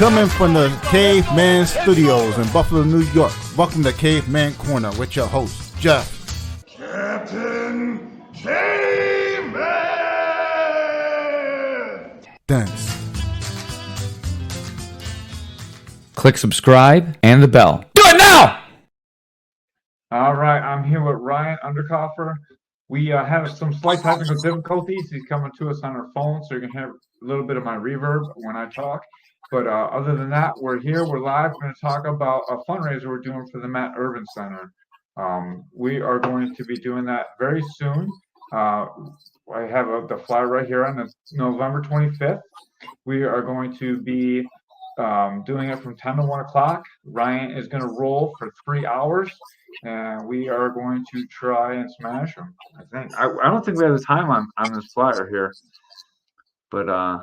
Coming from the Caveman Studios in Buffalo, New York. Welcome to Caveman Corner with your host, Jeff. Captain Caveman! Thanks. Click subscribe and the bell. Do it now! All right, I'm here with Ryan Undercoffer. We have some slight technical difficulties. He's coming to us on our phone, so you can hear a little bit of my reverb when I talk. But other than that, we're here. We're live. We're going to talk about a fundraiser we're doing for the Matt Urban Center. We are going to be doing that very soon. I have the flyer right here on November 25th. We are going to be doing it from 10 to 1 o'clock. Ryan is going to roll for 3 hours, and we are going to try and smash him. I think. I don't think we have the time on this flyer here, but I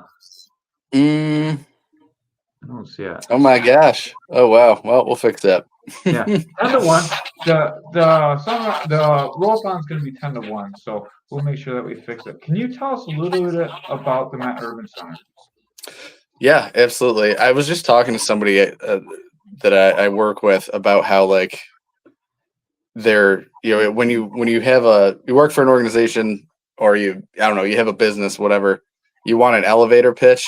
don't see it. Oh my gosh! Oh wow! Well, we'll fix that. Yeah, 10 to 1. The roll-a-thon is going to be 10 to 1, so we'll make sure that we fix it. Can you tell us a little bit about the Matt Urban Center? Yeah, absolutely. I was just talking to somebody that I work with about how like when you have you work for an organization or you have a business, whatever, you want an elevator pitch,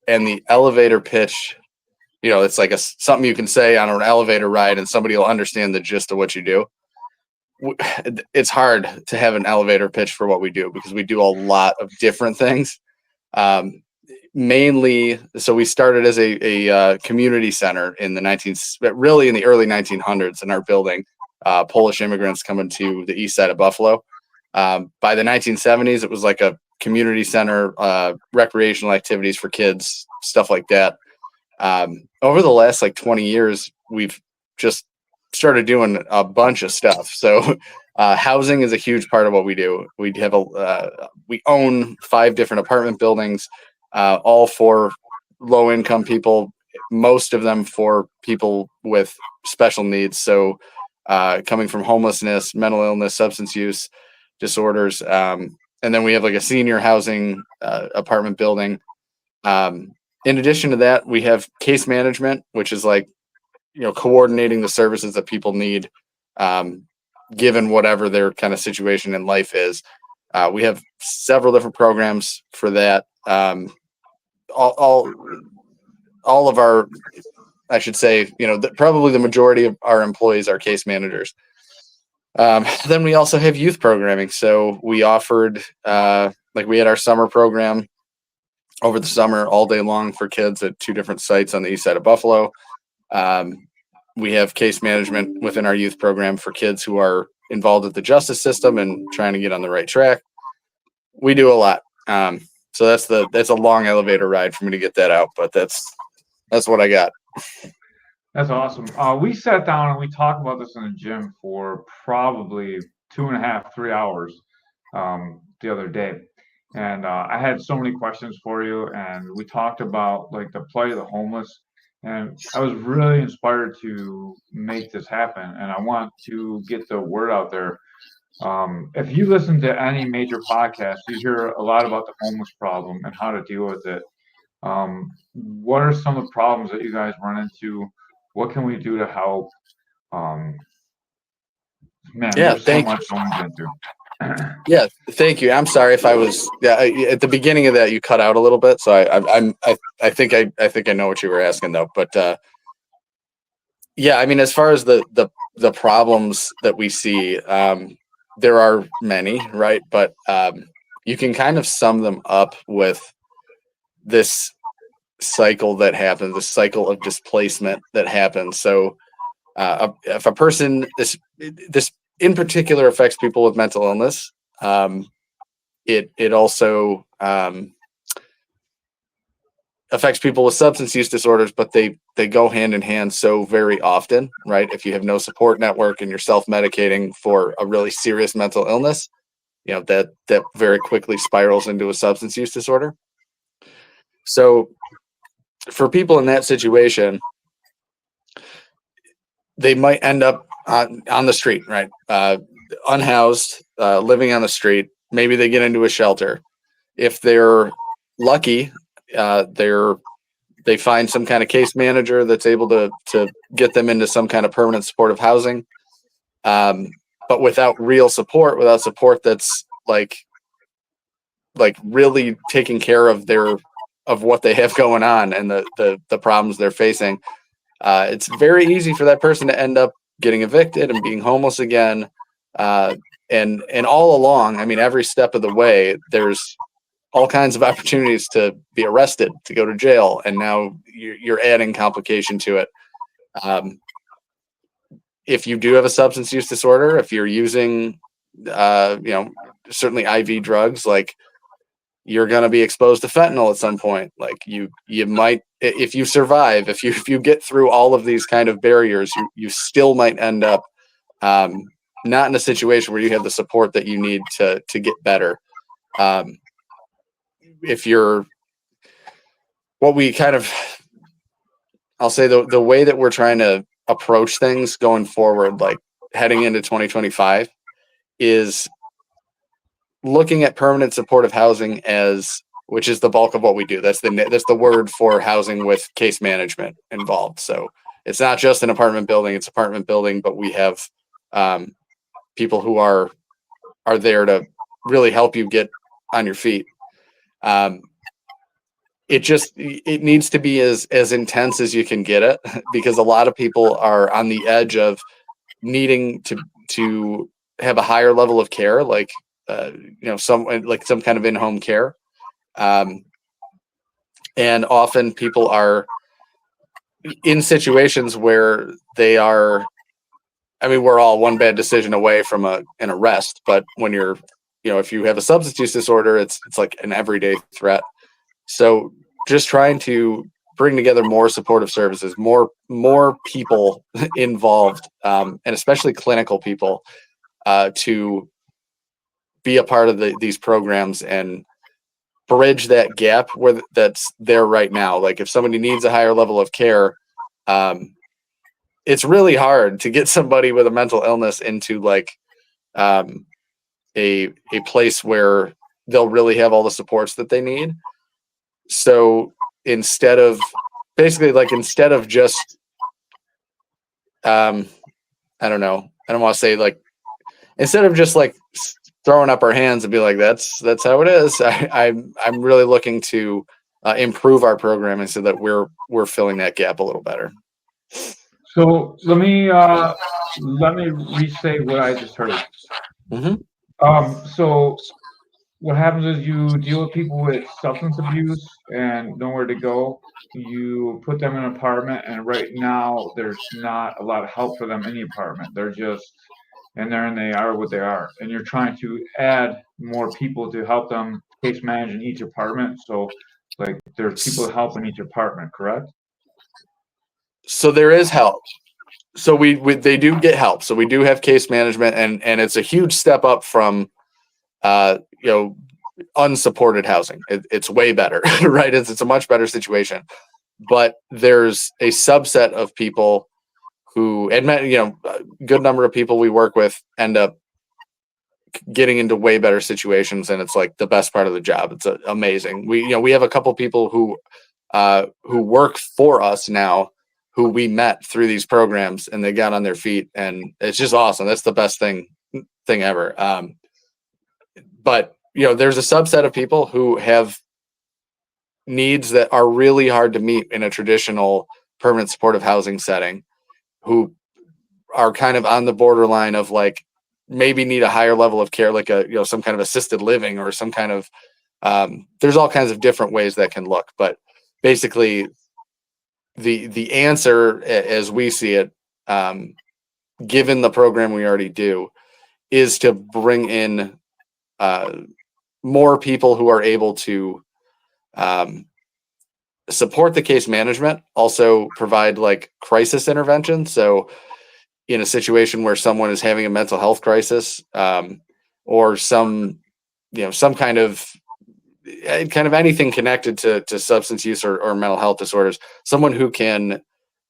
and the elevator pitch, it's like something you can say on an elevator ride and somebody will understand the gist of what you do. It's hard to have an elevator pitch for what we do because we do a lot of different things. Mainly, so we started as a community center in the in the early 1900s in our building. Polish immigrants coming to the east side of Buffalo. By the 1970s, it was like a community center, recreational activities for kids, stuff like that. Over the last 20 years, we've just started doing a bunch of stuff. So housing is a huge part of what we do. We own 5 different apartment buildings, all for low income people, most of them for people with special needs. So coming from homelessness, mental illness, substance use disorders. And then we have a senior housing apartment building. In addition to that, we have case management, which is coordinating the services that people need, given whatever their kind of situation in life is. We have several different programs for that. All of our, I should say, probably the majority of our employees are case managers. Then we also have youth programming. So we offered, we had our summer program over the summer all day long for kids at 2 different sites on the east side of Buffalo. We have case management within our youth program for kids who are involved with the justice system and trying to get on the right track. We do a lot. So that's a long elevator ride for me to get that out, but that's what I got. That's awesome. We sat down and we talked about this in the gym for probably 2.5, 3 hours the other day. And I had so many questions for you, and we talked about the plight of the homeless. And I was really inspired to make this happen, and I want to get the word out there. If you listen to any major podcast, you hear a lot about the homeless problem and how to deal with it. What are some of the problems that you guys run into? What can we do to help? There's so much going into. Yeah, thank you. I'm sorry if I was at the beginning of that you cut out a little bit, so I think I know what you were asking though. But as far as the problems that we see, there are many, right? But you can kind of sum them up with this cycle that happens, this cycle of displacement that happens. So if a person, this in particular affects people with mental illness. It also affects people with substance use disorders, but they go hand in hand so very often, right? If you have no support network and you're self-medicating for a really serious mental illness, that very quickly spirals into a substance use disorder. So for people in that situation, they might end up on the street, right? Unhoused, living on the street. Maybe they get into a shelter. If they're lucky, they're they find some kind of case manager that's able to get them into some kind of permanent supportive housing. But without real support, without support that's like really taking care of what they have going on and the problems they're facing, it's very easy for that person to end up getting evicted and being homeless again. And all along, I mean, every step of the way, there's all kinds of opportunities to be arrested, to go to jail, and now you're adding complication to it. If you do have a substance use disorder, if you're using, certainly IV drugs, like, you're going to be exposed to fentanyl at some point. Like you might, if you survive, if you get through all of these kind of barriers, you still might end up not in a situation where you have the support that you need to get better. If you're, what we kind of, I'll say the way that we're trying to approach things going forward, like heading into 2025, is looking at permanent supportive housing which is the bulk of what we do. That's the word for housing with case management involved. So it's not just an apartment building, it's apartment building, but we have people who are there to really help you get on your feet. It needs to be as intense as you can get it, because a lot of people are on the edge of needing to have a higher level of care, like some kind of in-home care. And often people are in situations where they are, I mean, we're all one bad decision away from an arrest, but when you're, if you have a substance use disorder, it's like an everyday threat. So just trying to bring together more supportive services, more people involved, and especially clinical people, to be a part of these programs and bridge that gap that's there right now. Like if somebody needs a higher level of care, it's really hard to get somebody with a mental illness into like a place where they'll really have all the supports that they need. So instead of just I don't know, I don't want to say like, instead of just like throwing up our hands and be like, that's how it is. I'm really looking to improve our programming so that we're filling that gap a little better. So let me restate what I just heard. Mm-hmm. So what happens is you deal with people with substance abuse and nowhere to go. You put them in an apartment, and right now there's not a lot of help for them in the apartment. They're just and they are what they are. And you're trying to add more people to help them case manage in each apartment. So like there's people to help in each apartment, correct? So there is help. So they do get help. So we do have case management, and it's a huge step up from unsupported housing. It's way better, right? It's a much better situation. But there's a subset of people who, and a good number of people we work with end up getting into way better situations, and it's like the best part of the job. It's amazing. We have a couple people who work for us now, who we met through these programs, and they got on their feet, and it's just awesome. That's the best thing ever. But there's a subset of people who have needs that are really hard to meet in a traditional permanent supportive housing setting, who are kind of on the borderline of like maybe need a higher level of care, like some kind of assisted living or some kind of there's all kinds of different ways that can look. But basically the answer, as we see it, given the program we already do, is to bring in more people who are able to support the case management, also provide like crisis intervention. So in a situation where someone is having a mental health crisis, or some kind of anything connected to substance use or mental health disorders, someone who can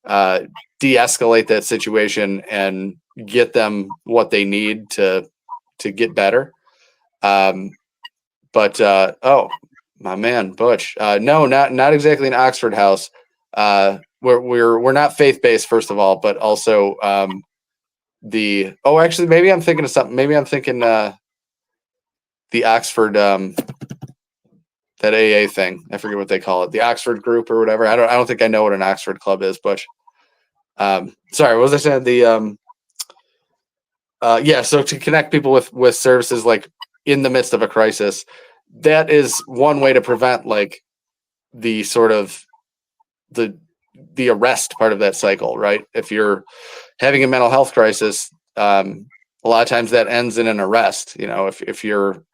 de-escalate that situation and get them what they need to get better. But my man Butch, no, not exactly an Oxford house. we're not faith-based, first of all, but also actually, maybe I'm thinking of something. Maybe I'm thinking the Oxford that AA thing. I forget what they call it, the Oxford group or whatever. I don't think I know what an Oxford club is, but sorry, what was I saying? So to connect people with services like in the midst of a crisis, that is one way to prevent like the sort of the arrest part of that cycle, right? If you're having a mental health crisis, a lot of times that ends in an arrest. You know, if you're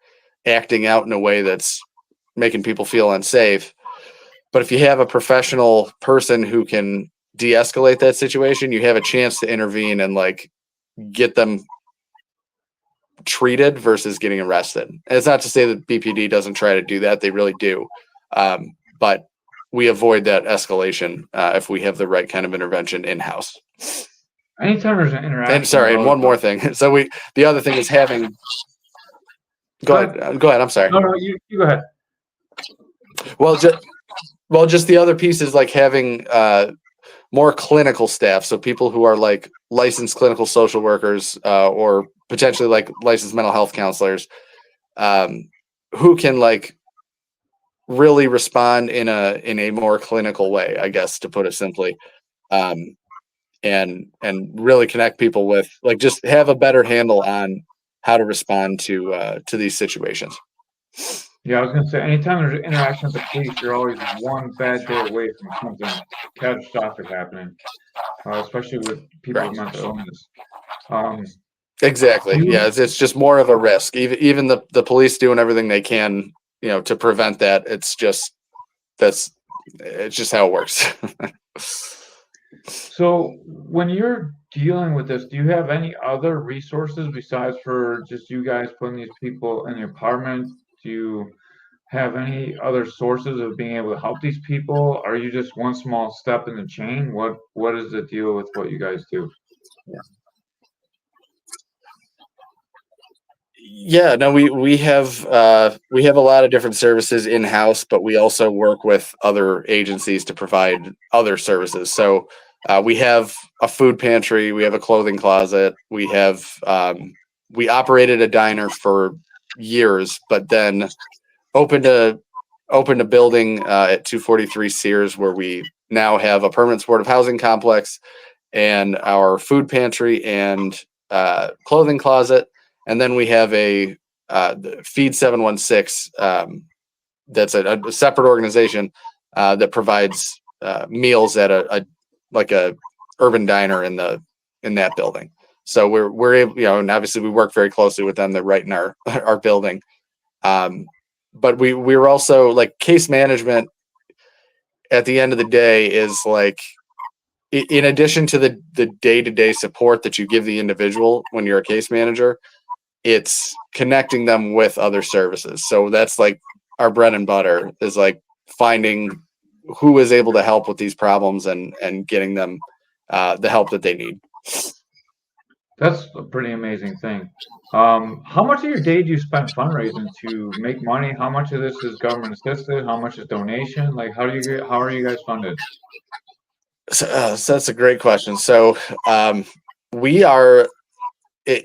acting out in a way that's making people feel unsafe. But if you have a professional person who can de-escalate that situation, you have a chance to intervene and like get them treated versus getting arrested. And it's not to say that BPD doesn't try to do that. They really do. But we avoid that escalation if we have the right kind of intervention in-house. Anytime there's an interaction. And sorry, and one more thing. So the other thing is having. Go ahead. I'm sorry. No, you go ahead. Well, just the other piece is like having more clinical staff. So people who are like licensed clinical social workers or potentially like licensed mental health counselors who can like really respond in a more clinical way, I guess, to put it simply. And really connect people with like just have a better handle on how to respond to these situations. Yeah, I was going to say, anytime there's an interaction with the police, you're always one bad day away from something catastrophic happening, especially with people with mental illness. Exactly. Yeah, it's just more of a risk. Even the police doing everything they can, to prevent that. It's just how it works. So when you're dealing with this, do you have any other resources besides for just you guys putting these people in the apartment? Do you have any other sources of being able to help these people? Are you just one small step in the chain? What is the deal with what you guys do? Yeah, no, we have a lot of different services in house, but we also work with other agencies to provide other services. So we have a food pantry, we have a clothing closet, we operated a diner for years, but then opened a building at 243 Sears where we now have a permanent supportive housing complex and our food pantry and clothing closet. And then we have a Feed 716 that's a separate organization that provides meals at a urban diner in that building. So we're able, and obviously we work very closely with them. They're right in our building. But we're also like case management at the end of the day is like, in addition to the day-to-day support that you give the individual when you're a case manager, it's connecting them with other services. So that's like our bread and butter is like finding who is able to help with these problems and getting them the help that they need. That's a pretty amazing thing. How much of your day do you spend fundraising to make money? How much of this is government assisted? How much is donation? Like, how are you guys funded? So that's a great question. So we are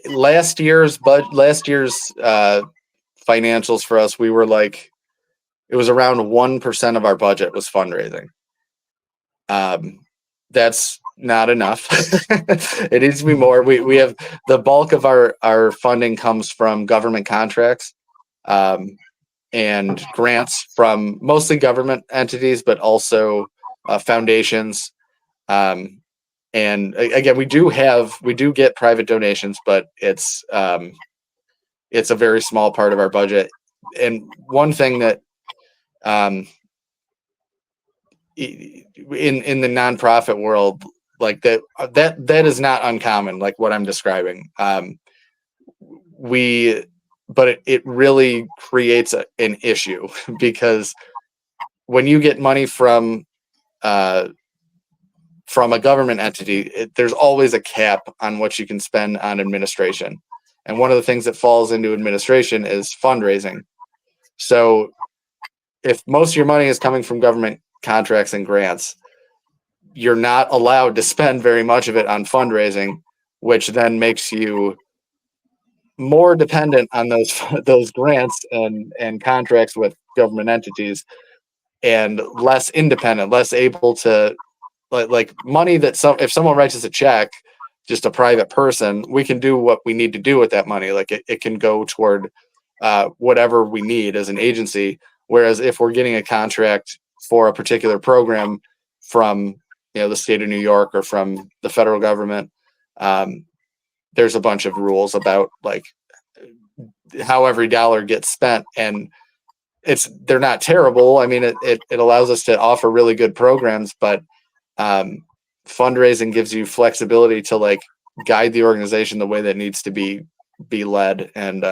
last year's financials for us. We were like, it was around 1% of our budget was fundraising. That's not enough. It needs to be more. We have the bulk of our funding comes from government contracts and grants from mostly government entities, but also foundations. And again, we do get private donations, but it's a very small part of our budget. And one thing that in the nonprofit world, like that is not uncommon, like what I'm describing. But it really creates an issue because when you get money from a government entity, there's always a cap on what you can spend on administration. And one of the things that falls into administration is fundraising. So if most of your money is coming from government contracts and grants, you're not allowed to spend very much of it on fundraising, which then makes you more dependent on those grants and contracts with government entities, and less independent, less able to like money that if someone writes us a check, just a private person, we can do what we need to do with that money. Like it can go toward whatever we need as an agency. Whereas if we're getting a contract for a particular program from the state of New York or from the federal government, there's a bunch of rules about like how every dollar gets spent, and they're not terrible. I mean, it allows us to offer really good programs, but fundraising gives you flexibility to like guide the organization the way that needs to be led. And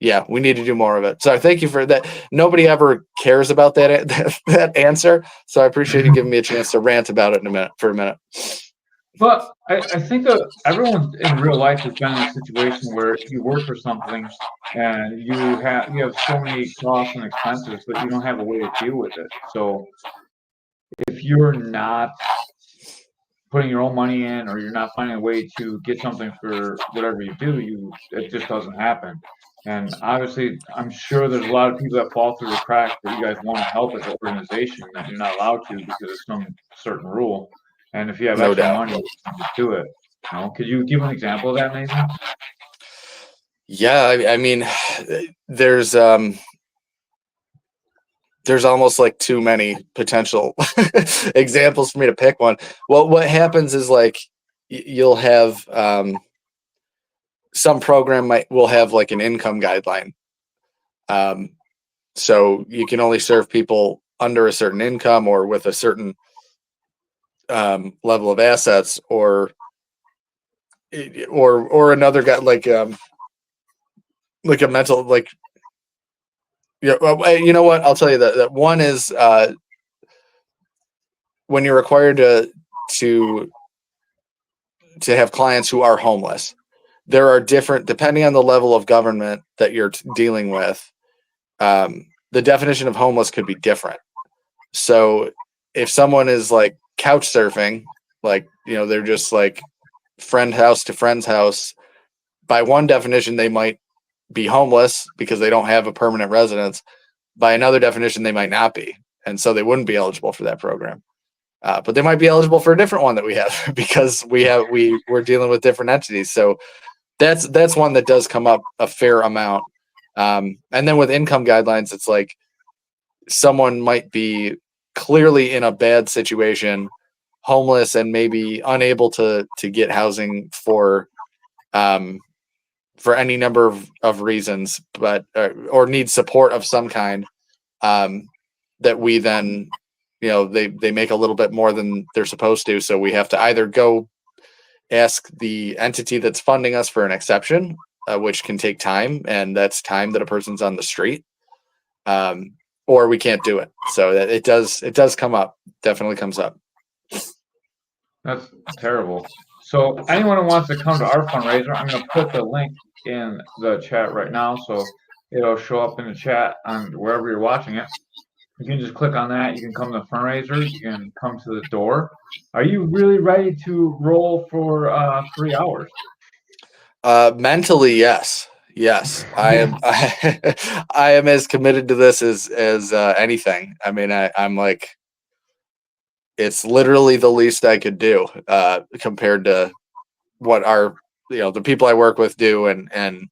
yeah, we need to do more of it. So thank you for that. Nobody ever cares about that answer. So I appreciate you giving me a chance to rant about it for a minute. But I think that everyone in real life has been in a situation where you work for something and you have so many costs and expenses, but you don't have a way to deal with it. So if you're not putting your own money in, or you're not finding a way to get something for whatever you do, it just doesn't happen. And obviously, I'm sure there's a lot of people that fall through the cracks that you guys want to help as an organization that you're not allowed to because of some certain rule. And if you have extra money, you can just do it. Could you give an example of that, maybe? Yeah, I mean, there's almost like too many potential examples for me to pick one. Well, what happens is like you'll have some program will have like an income guideline. So you can only serve people under a certain income or with a certain level of assets, or another guy like a mental like. Yeah, well, you know what? I'll tell you that one is when you're required to have clients who are homeless. There are different, depending on the level of government that you're dealing with. The definition of homeless could be different. So if someone is like couch surfing, like they're just like friend house to friend's house, by one definition they might be homeless because they don't have a permanent residence. By another definition, they might not be, and so they wouldn't be eligible for that program. But they might be eligible for a different one that we have because we're dealing with different entities. So that's one that does come up a fair amount. And then with income guidelines, it's like someone might be clearly in a bad situation, homeless, and maybe unable to get housing for any number of reasons, but or need support of some kind, that we then, they make a little bit more than they're supposed to. So we have to either go ask the entity that's funding us for an exception, which can take time, and that's time that a person's on the street, or we can't do it. So that it does come up, definitely comes up. That's terrible. So anyone who wants to come to our fundraiser, I'm going to put the link in the chat right now, so it'll show up in the chat on wherever you're watching it. You can just click on that. You can come to the fundraiser. You can come to the door. Are you really ready to roll for 3 hours? Mentally, yes. I am. I am as committed to this as anything. I mean, I'm like, it's literally the least I could do compared to what the people I work with do, and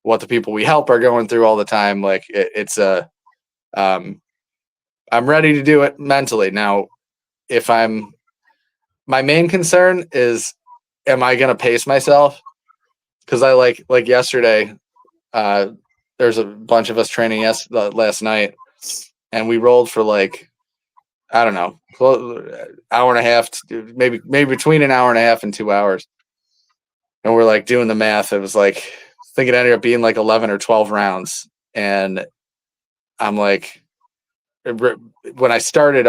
what the people we help are going through all the time. Like I'm ready to do it mentally. Now, my main concern is, am I going to pace myself? Because I like yesterday, there's a bunch of us training last night, and we rolled for like, I don't know, hour and a half, maybe between an hour and a half and 2 hours. And we're like doing the math. It was like, I think it ended up being like 11 or 12 rounds. And I'm like, when I started,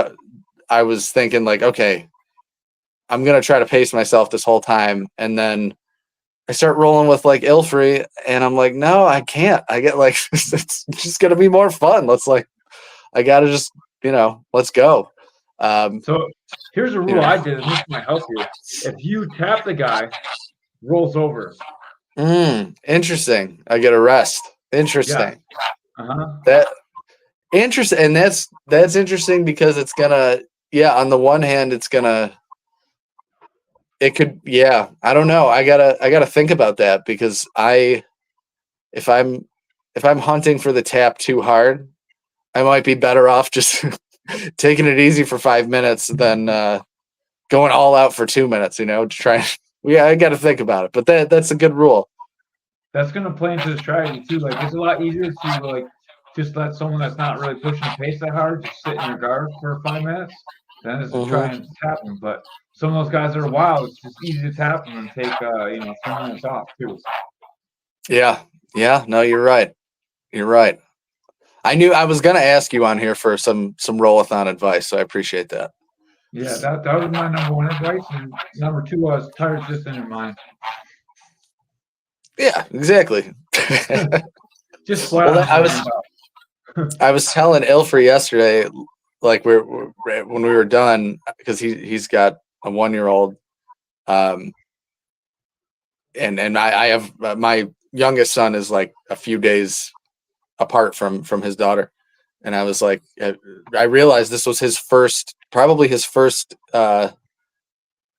I was thinking like, okay, I'm going to try to pace myself this whole time. And then I start rolling with like Ilfrey, and I'm like, no, I can't. I get like, it's just going to be more fun. I got to just, let's go. So Here's a rule I did, and this might help you. If you tap the guy, rolls over. Interesting. I get a rest. Interesting. That interesting, and that's interesting because it's gonna. Yeah, on the one hand, it's gonna. It could. Yeah, I don't know. I gotta think about that because if I'm hunting for the tap too hard, I might be better off just taking it easy for 5 minutes than going all out for 2 minutes. You know, to try. Yeah, I got to think about it, but that's a good rule. That's gonna play into the strategy too. Like it's a lot easier to like just let someone that's not really pushing the pace that hard just sit in your guard for 5 minutes than is to try and tap them. But some of those guys that are wild, it's just easy to tap them and take 3 minutes off too. Yeah. No, you're right. You're right. I knew I was gonna ask you on here for some roll-a-thon advice, so I appreciate that. Yeah, that was my number one advice, and number two was tired's just in your mind. Yeah, exactly. Just flat. Well, I was telling Ilfrey yesterday, like when we were done, because he's got a 1-year-old, and I have my youngest son is like a few days apart from his daughter, and I was like, I realized this was probably his first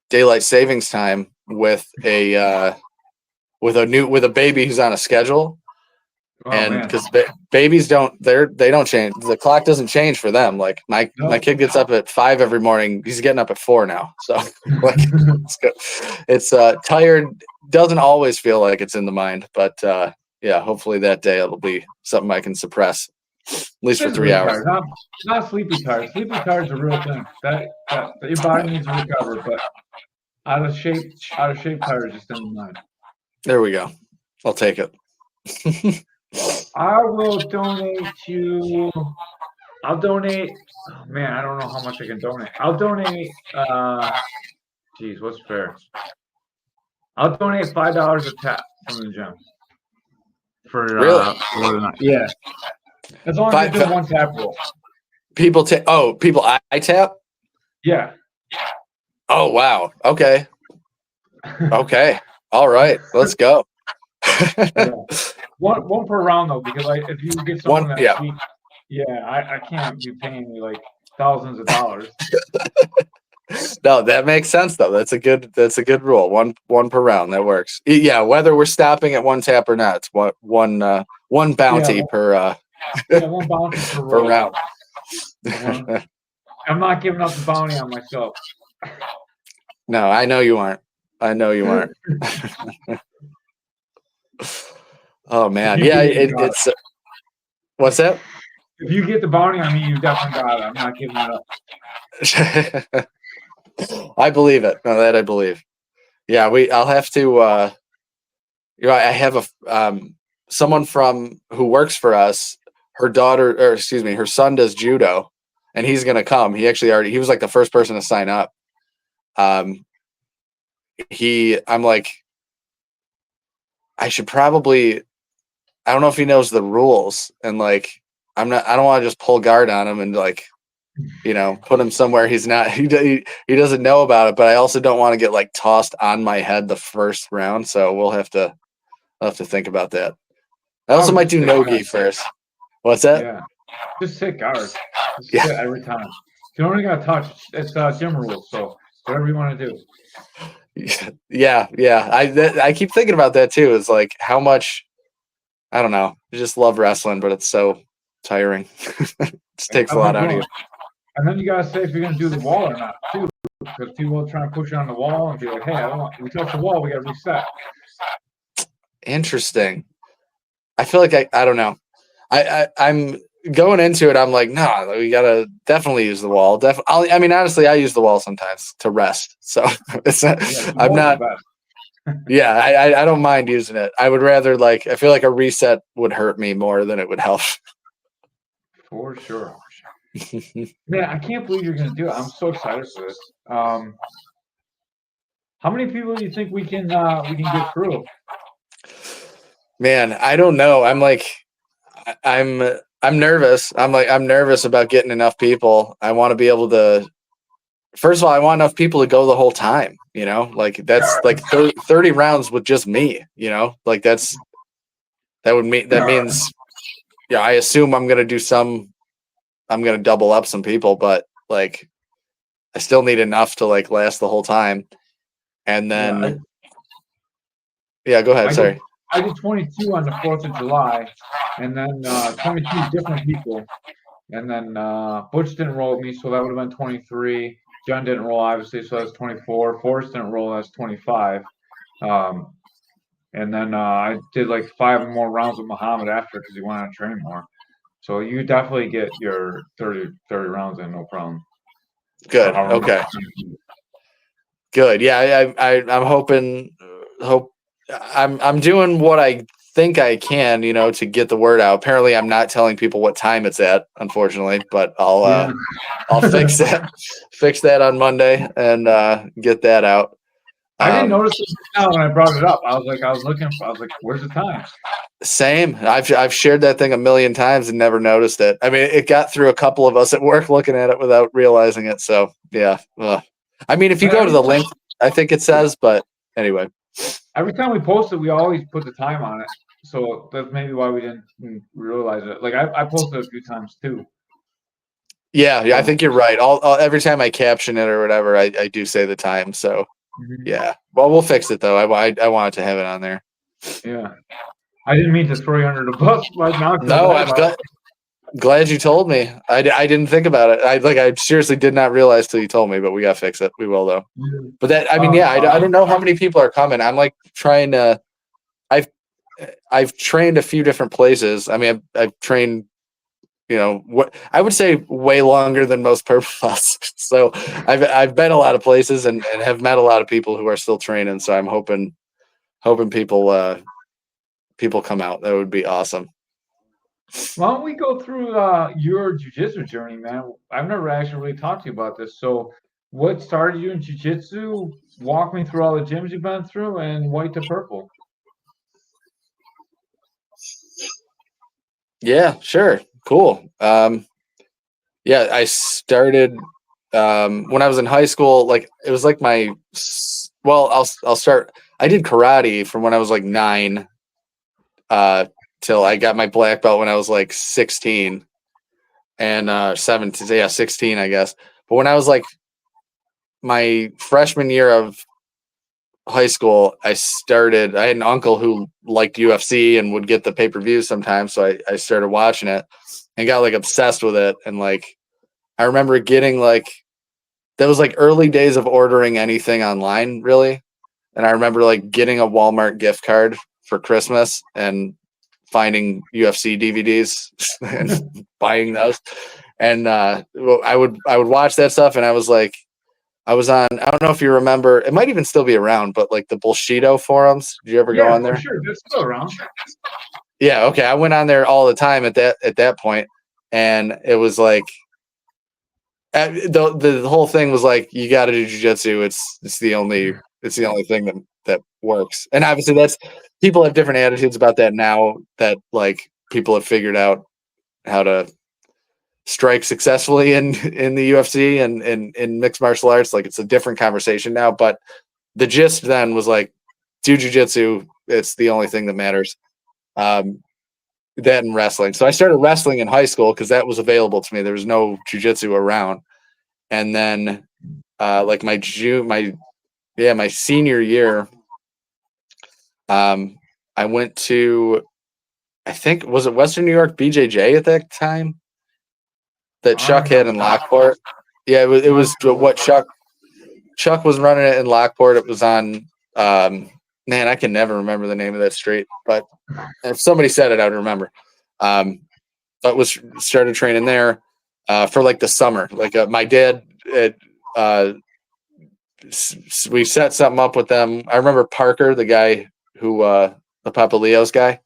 daylight savings time with a baby who's on a schedule. And because babies they don't change, the clock doesn't change for them. Like my kid gets up at 5 every morning, he's getting up at 4 now, so like it's tired doesn't always feel like it's in the mind, but yeah, hopefully that day it'll be something I can suppress at least for 3 hours. Not sleepy tired. Sleepy tired's a real thing that your body needs to recover, but out of shape tired is just in the mind. There we go. I'll take it. I will donate to. I'll donate. Oh man, I don't know how much I can donate. I'll donate. Geez, what's fair? I'll donate $5 a tap from the gym. For really? Yeah. As long as you do one tap rule. People I tap. Yeah. Oh wow. Okay. Okay. All right. Let's go. Yeah. One per round though, because like if you get someone that's cheap, I can't be paying you like thousands of dollars. No, that makes sense though. That's a good rule. One per round. That works. Yeah, whether we're stopping at one tap or not, it's one bounty per one bounty per round. I'm not giving up the bounty on myself. No, I know you aren't. Oh man, yeah, it's what's that? If you get the bounty on me, you definitely got it. I'm not giving it up. I believe it. No, that I believe. Yeah, I'll have to. I have someone who works for us. Her son does judo, and he's gonna come. He was like the first person to sign up. I'm like, I should probably. I don't know if he knows the rules, and like, I don't want to just pull guard on him and like, put him somewhere he's not. He doesn't know about it, but I also don't want to get like tossed on my head the first round. So I'll have to think about that. I also might do no-gi first. What's that? Yeah, just sit guard. Sit every time. You don't even got to touch. It's gym rules, so whatever you want to do. Yeah. I keep thinking about that too. It's like how much. I don't know. I just love wrestling, but it's so tiring. It just takes a lot out of you. And then you gotta say if you're gonna do the wall or not too, because people will try to push you on the wall and be like, "Hey, we touched the wall. We gotta reset." Interesting. I feel like I don't know. I'm going into it. I'm like, no, we gotta definitely use the wall. I mean, honestly, I use the wall sometimes to rest. So it's not. I'm not. Yeah, I don't mind using it. I would rather I feel like a reset would hurt me more than it would help. For sure. Man, I can't believe you're gonna do it. I'm so excited for this. How many people do you think we can get through? Man, I don't know. I'm nervous. I'm nervous about getting enough people. I want to be able to first of all, I want enough people to go the whole time, like that's like 30 rounds with just me, like that means, yeah, I assume I'm going to double up some people, but like I still need enough to like last the whole time. And then, go ahead. Sorry. I did 22 on the 4th of July, and then 22 different people. And then Butch didn't roll with me, so that would have been 23. John didn't roll, obviously, so that's 24. Forrest didn't roll, that's 25. And then I did like 5 more rounds with Muhammad after because he wanted to train more. So you definitely get your 30 rounds in, no problem. Good. Okay. Good. Yeah, I'm hoping. I'm doing what I think I can, to get the word out. Apparently, I'm not telling people what time it's at, unfortunately, but I'll fix that on Monday and get that out. I didn't notice it now when I brought it up. I was like, where's the time? Same. I've shared that thing a million times and never noticed it. I mean, it got through a couple of us at work looking at it without realizing it. So yeah. I mean, if you go to the link, I think it says, but anyway. Every time we post it, we always put the time on it. So that's maybe why we didn't realize it. Like I posted a few times too. Yeah, I think you're right. Every time I caption it or whatever, I do say the time. So yeah. Well, we'll fix it though. I wanted to have it on there. Yeah. I didn't mean to throw you under the bus right now. No, I'm glad you told me. I didn't think about it. I seriously did not realize till you told me, but we got to fix it. We will though. But that, I mean, I don't know how many people are coming. I'm like trying to, I've trained a few different places. I mean, I've trained, what I would say way longer than most purpose. So I've been a lot of places and have met a lot of people who are still training. So I'm hoping people come out. That would be awesome. Why don't we go through your jiu-jitsu journey, man? I've never actually really talked to you about this. So what started you in jiu-jitsu? Walk me through all the gyms you've been through and white to purple. Yeah, sure. Cool. Yeah, I started when I was in high school. Like it was like I'll start. I did karate from when I was like 9 till I got my black belt when I was like 16 and 17. Yeah, 16, I guess. But when I was like my freshman year of high school, I had an uncle who liked UFC and would get the pay-per-views sometimes. So I started watching it and got like obsessed with it. And like, I remember getting like, that was like early days of ordering anything online really. And I remember like getting a Walmart gift card for Christmas and finding UFC DVDs and buying those. And I would watch that stuff. And I was on, I don't know if you remember, it might even still be around, but like the Bullshido forums. Did you ever go on there? Sure, it's still around. Yeah, okay. I went on there all the time at that point, and it was like the whole thing was like you got to do jiu-jitsu. It's the only thing that works. And obviously that's people have different attitudes about that now that like people have figured out how to strike successfully in the UFC and in mixed martial arts. Like it's a different conversation now, but the gist then was like do jiu-jitsu. It's the only thing that matters. That and wrestling. So I started wrestling in high school because that was available to me. There was no jiu-jitsu around. And then like my senior year, I went to, I think, was it Western New York BJJ at that time that Chuck had in Lockport? Yeah, it was what Chuck was running it in Lockport. It was on, man, I can never remember the name of that street, but if somebody said it, I would remember. But started training there for like the summer. Like my dad, we set something up with them. I remember Parker, the guy who the Papa Leo's guy.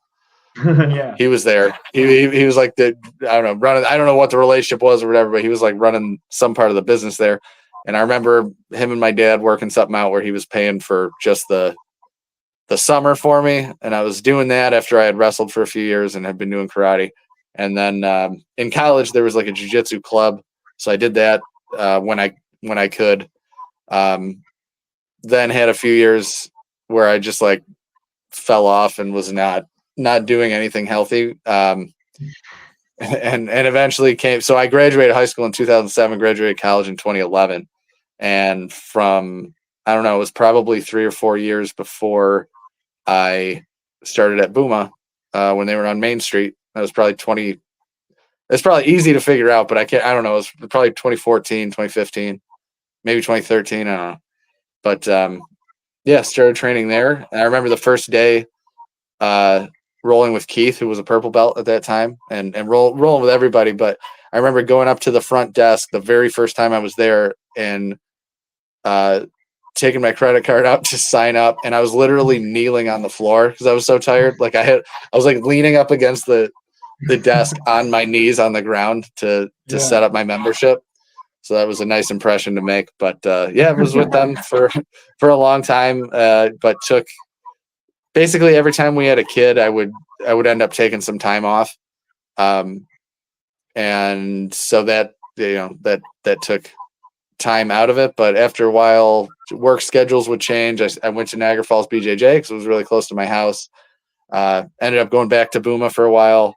Yeah, he was there. He was like I don't know, running. I don't know what the relationship was or whatever, but he was like running some part of the business there. And I remember him and my dad working something out where he was paying for just the summer for me, and I was doing that after I had wrestled for a few years and had been doing karate. And then in college there was like a jiu-jitsu club, so I did that when I when I could. Then had a few years where I just like fell off and was not doing anything healthy. And eventually came. So I graduated high school in 2007, graduated college in 2011. And from, I don't know, it was probably 3 or 4 years before I started at Booma when they were on Main Street. That was probably it's probably easy to figure out, but I don't know. It was probably 2014, 2015, maybe 2013. I don't know. But yeah, started training there. And I remember the first day rolling with Keith, who was a purple belt at that time, and rolling with everybody. But I remember going up to the front desk the very first time I was there and taking my credit card out to sign up, and I was literally kneeling on the floor because I was so tired. Like I was like leaning up against the desk on my knees on the ground to set up my membership. So that was a nice impression to make. But yeah, I was with them for a long time. But took basically every time we had a kid, I would end up taking some time off. And so that, that took time out of it. But after a while, work schedules would change. I went to Niagara Falls BJJ because it was really close to my house. Ended up going back to Booma for a while.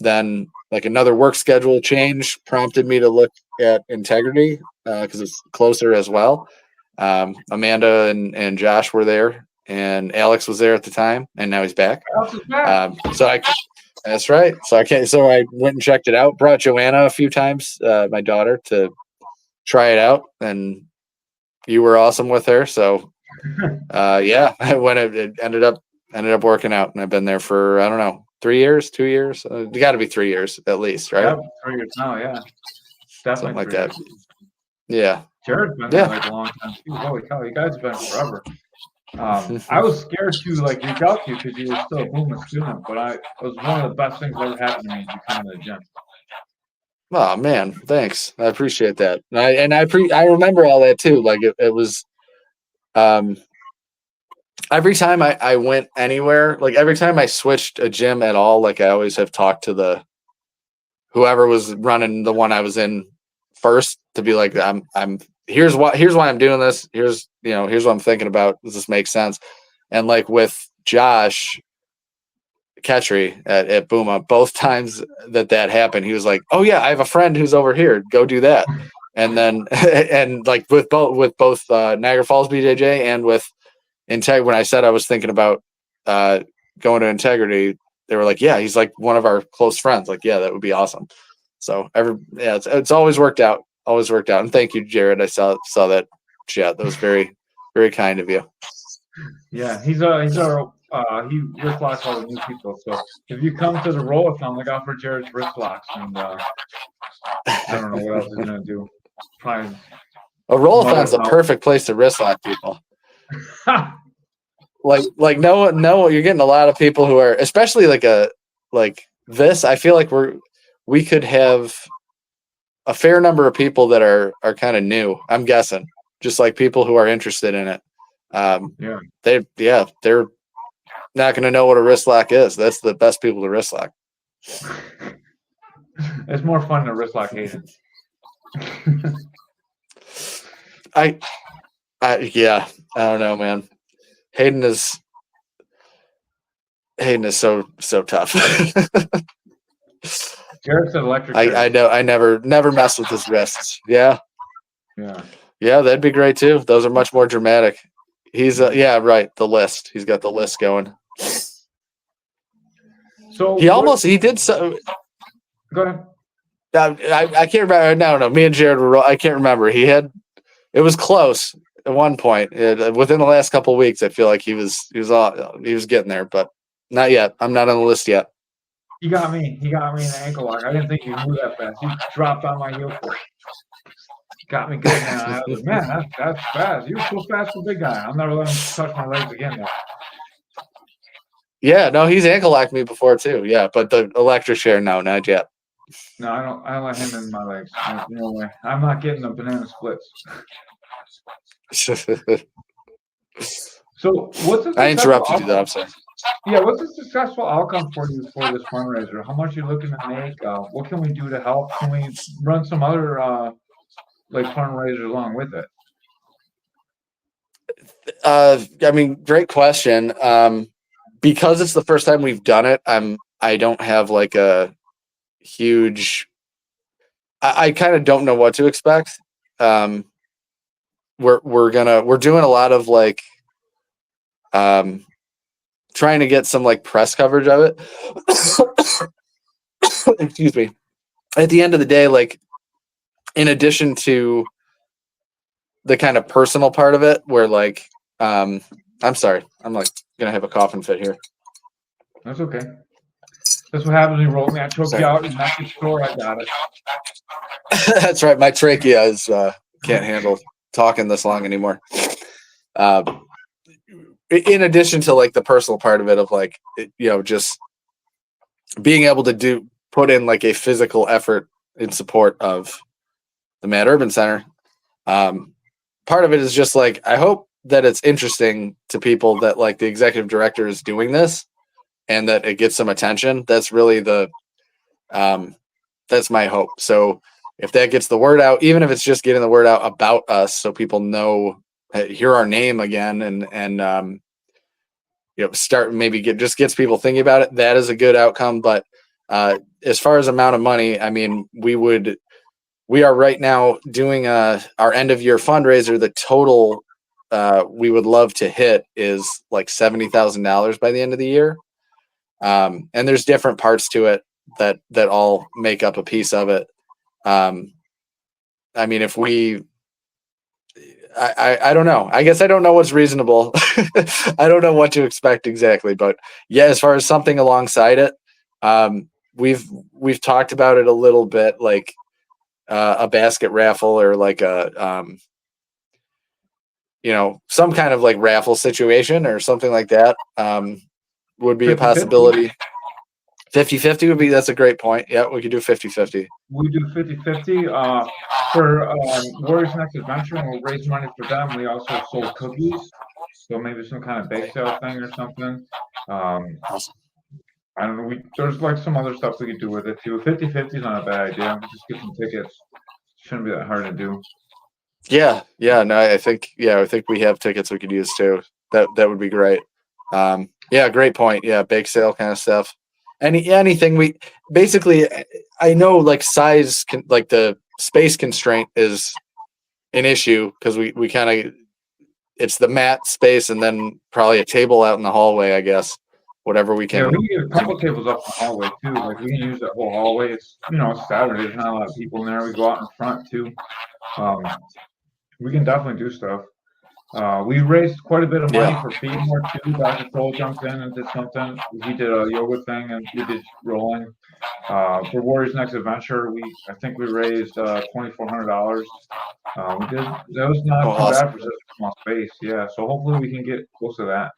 Then like another work schedule change prompted me to look at Integrity because it's closer as well. Amanda and Josh were there, and Alex was there at the time, and now he's back. That's right. So I went and checked it out. Brought Joanna a few times, my daughter, to try it out, and you were awesome with her. So yeah, when it ended up working out, and I've been there for, I don't know, 3 years, 2 years. It got to be 3 years at least, right? Yeah, 3 years now. Yeah, definitely something like that. Yeah. Jared's been there like a long time too. Holy cow, you guys have been forever. I was scared to like reach out to you because you were still a Booma student, but it was one of the best things that ever happened to me to come to the gym. Oh man, thanks. I appreciate that. I remember all that too. Like it was every time I went anywhere, like every time I switched a gym at all, like I always have talked to whoever was running the one I was in first to be like, here's why I'm doing this. Here's what I'm thinking about. Does this make sense? And like with Josh Ketchery at Booma, both times that happened, he was like, oh yeah, I have a friend who's over here. Go do that. And then, and like with both Niagara Falls BJJ and with Integrity, when I said I was thinking about going to Integrity, they were like, yeah, he's like one of our close friends. Like, yeah, that would be awesome. So it's always worked out. Always worked out. And thank you, Jared. I saw that chat. That was very, very kind of you. Yeah, he wrist locks all the new people. So if you come to the roll-a-thon, look out for Jared's wrist locks. And I don't know what else he's gonna do. Probably a roll-a-thon's the perfect place to wrist lock people. like no, you're getting a lot of people who are, especially like this. I feel like we could have a fair number of people that are kind of new. I'm guessing, just like people who are interested in it. They're not going to know what a wrist lock is. That's the best people to wrist lock. It's more fun to wrist lock Hayden. I don't know, man. Hayden is so tough. Jared said electric. I know. I never mess with his wrists. Yeah, that'd be great too. Those are much more dramatic. He's right. The list. He's got the list going. So he did so. Go ahead. I can't remember. No. Me and Jared were. I can't remember. It was close at one point. Within the last couple of weeks, I feel like he was getting there, but not yet. I'm not on the list yet. He got me in an ankle lock. I didn't think he'd move that fast. He dropped on my heel. Got me good, man. I was like, man, that's fast. You were so fast for a big guy. I'm never letting him touch my legs again now. Yeah, no, he's ankle locked me before too. Yeah, but the electric chair, no, not yet. No, I don't let him in my legs. No way. I'm not getting the banana splits. So what's the I interrupted you though, I'm sorry. Yeah, what's a successful outcome for you for this fundraiser? How much are you looking to make? What can we do to help? Can we run some other like fundraisers along with it? I mean, great question. Because it's the first time we've done it, I don't have like a huge. I kind of don't know what to expect. We're doing a lot of like trying to get some like press coverage of it. Excuse me. At the end of the day, like in addition to the kind of personal part of it, where like I'm sorry, I'm like gonna have a coughing fit here. That's okay. That's what happens when you roll me. I choke Sorry. you out and knock your store. I got it. That's right. My trachea is can't handle talking this long anymore. In addition to like the personal part of it, of like just being able to put in like a physical effort in support of the Mad Urban Center. Part of it is just like I hope that it's interesting to people that like the executive director is doing this and that it gets some attention. That's really that's my hope. So if that gets the word out, even if it's just getting the word out about us, so people know, hear our name again, and start maybe just gets people thinking about it. That is a good outcome. But as far as amount of money, I mean, we are right now doing our end of year fundraiser. The total we would love to hit is like $70,000 by the end of the year. And there's different parts to it that all make up a piece of it. I mean, if I don't know. I guess I don't know what's reasonable. I don't know what to expect exactly, but yeah, as far as something alongside it, we've talked about it a little bit, like a basket raffle or like a some kind of like raffle situation or something like that would be 50-50? a possibility. 50-50 would be, that's a great point. Yeah, we could do 50-50. We do 50-50 for Warriors Next Adventure, and we'll raise money for them. We also sold cookies, so maybe some kind of bake sale thing or something. Awesome. I don't know. There's like some other stuff we could do with it too. 50-50 is not a bad idea. Just get some tickets. Shouldn't be that hard to do. Yeah. No, I think we have tickets we could use too. That would be great. Yeah, great point. Yeah, bake sale kind of stuff. Anything we basically, I know like size like the space constraint is an issue because we kind of, it's the mat space and then probably a table out in the hallway, I guess. Whatever we can. Yeah, we can get a couple tables up in the hallway too. Like we can use that whole hallway. It's it's Saturday. There's not a lot of people in there. We go out in front too. We can definitely do stuff. We raised quite a bit of money for Feedmore too. Dr. Troll jumped in and did something. He did a yoga thing and we did rolling. For Warriors Next Adventure, I think we raised $2,400. We did. That was not too bad for such a small space. Yeah. So hopefully we can get close to that.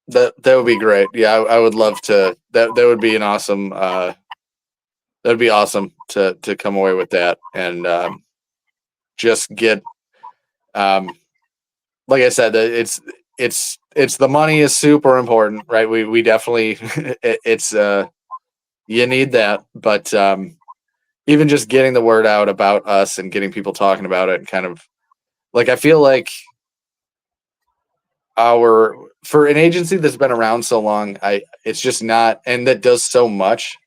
That would be great. Yeah, I would love to. That would be an awesome. That would be awesome to come away with that and just get. Like I said, it's the money is super important, right? We definitely it's you need that, but even just getting the word out about us and getting people talking about it, and kind of like I feel like for an agency that's been around so long, it's just not, and that does so much.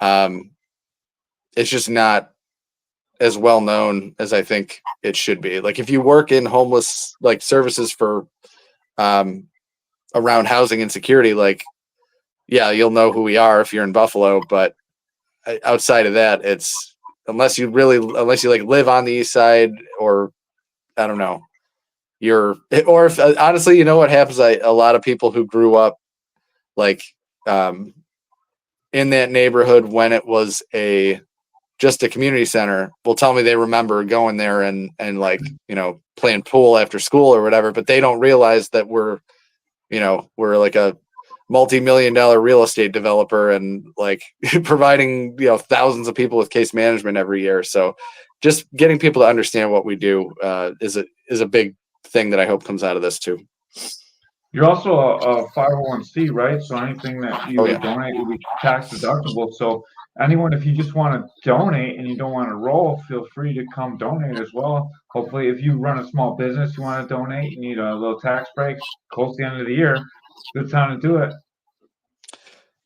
It's just not as well known as I think it should be. Like if you work in homeless like services for around housing insecurity, like yeah, you'll know who we are if you're in Buffalo, but outside of that, it's unless you like live on the east side or I don't know. Or if honestly, you know what happens? A lot of people who grew up like in that neighborhood when it was just a community center will tell me they remember going there and like playing pool after school or whatever, but they don't realize that we're like a multi-million-dollar real estate developer and like providing thousands of people with case management every year. So just getting people to understand what we do is a big thing that I hope comes out of this too. You're also a 501c, right? So anything that you donate will be tax deductible. So anyone, if you just want to donate and you don't want to roll, feel free to come donate as well. Hopefully, if you run a small business, you want to donate, you need a little tax break close to the end of the year, good time to do it.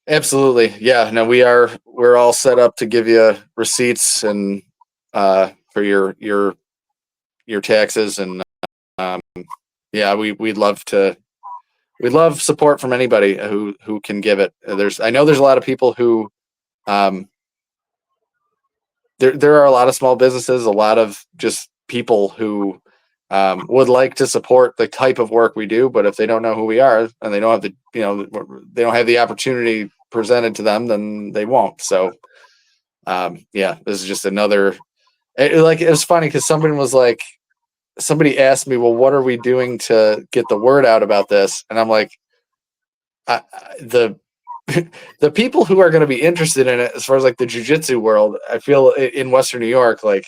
Absolutely. Yeah. No, we're all set up to give you receipts and for your taxes, and yeah, we'd love support from anybody who can give it. I know there's a lot of people who there are a lot of small businesses, a lot of just people who would like to support the type of work we do, but if they don't know who we are and they don't have they don't have the opportunity presented to them, then they won't. So yeah, this is just another. It was funny because somebody asked me, well, what are we doing to get the word out about this? And I'm like, the people who are going to be interested in it, as far as like the jiu-jitsu world, I feel in Western New York, like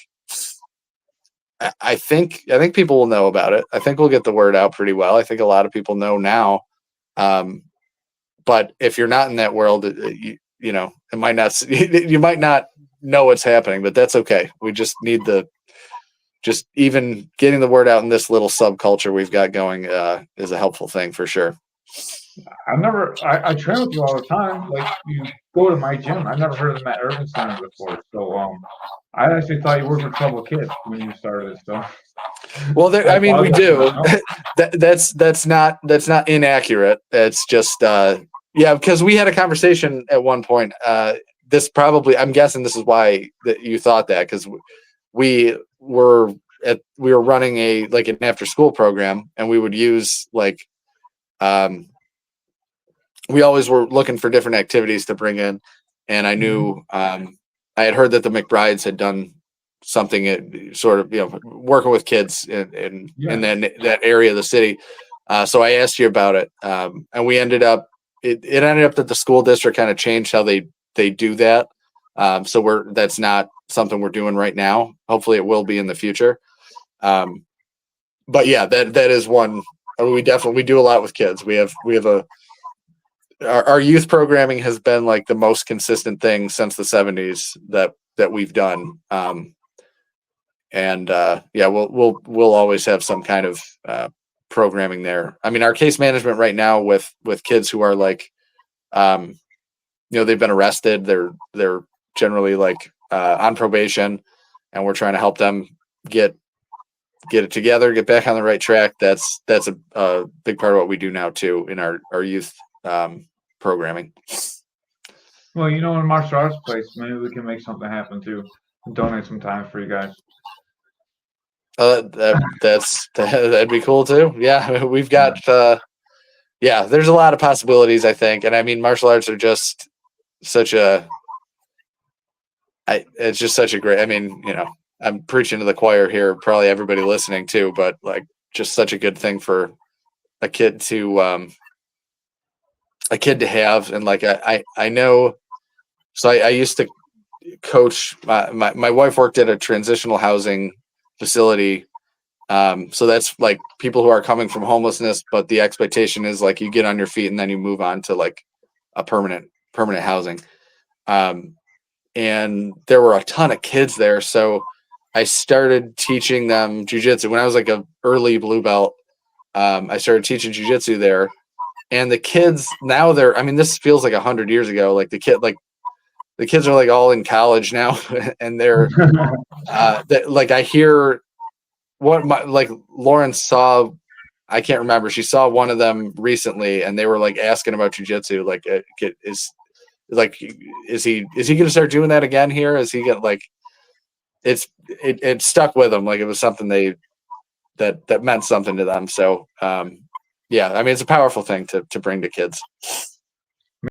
I think people will know about it. I think we'll get the word out pretty well. I think a lot of people know now. But if you're not in that world, it might not, you might not know what's happening, but that's okay. We just need just even getting the word out in this little subculture we've got going is a helpful thing for sure. I train with you all the time. Like, you go to my gym. I've never heard of that Urban Center before. So I actually thought you worked with troubled kids when you started. So well, we do. That's not inaccurate. It's just yeah, because we had a conversation at one point. I'm guessing this is why that you thought that, because we were running an after school program, and we would use we always were looking for different activities to bring in, and I knew I had heard that the McBrides had done something sort of working with kids in that area of the city. So I asked you about it, and we ended up it ended up that the school district kind of changed how they do that. So that's not something we're doing right now. Hopefully it will be in the future. But yeah, that is one. We do a lot with kids. We have our youth programming has been like the most consistent thing since the 70s that we've done. And yeah, we'll always have some kind of programming there. I mean, our case management right now with kids who are they've been arrested. They're generally on probation, and we're trying to help them get it together, get back on the right track. That's a big part of what we do now too in our youth programming. Well, in martial arts place, maybe we can make something happen too. Donate some time for you guys. That'd be cool too. Yeah, we've got yeah, there's a lot of possibilities, I think. And I mean, martial arts are just it's just such a great, I mean, I'm preaching to the choir here, probably everybody listening too, but just such a good thing for a kid to have. And I know, so I used to coach, my wife worked at a transitional housing facility. So that's people who are coming from homelessness, but the expectation is you get on your feet and then you move on to a permanent housing. And there were a ton of kids there. So I started teaching them jujitsu when I was an early blue belt. I started teaching jujitsu there, and the kids now this feels like 100 years ago. The kids are all in college now, and they're I hear what Lauren saw. I can't remember. She saw one of them recently, and they were asking about jujitsu. Is he going to start doing that again here? Is he going it stuck with them. It was something that meant something to them. So yeah, I mean, it's a powerful thing to bring to kids.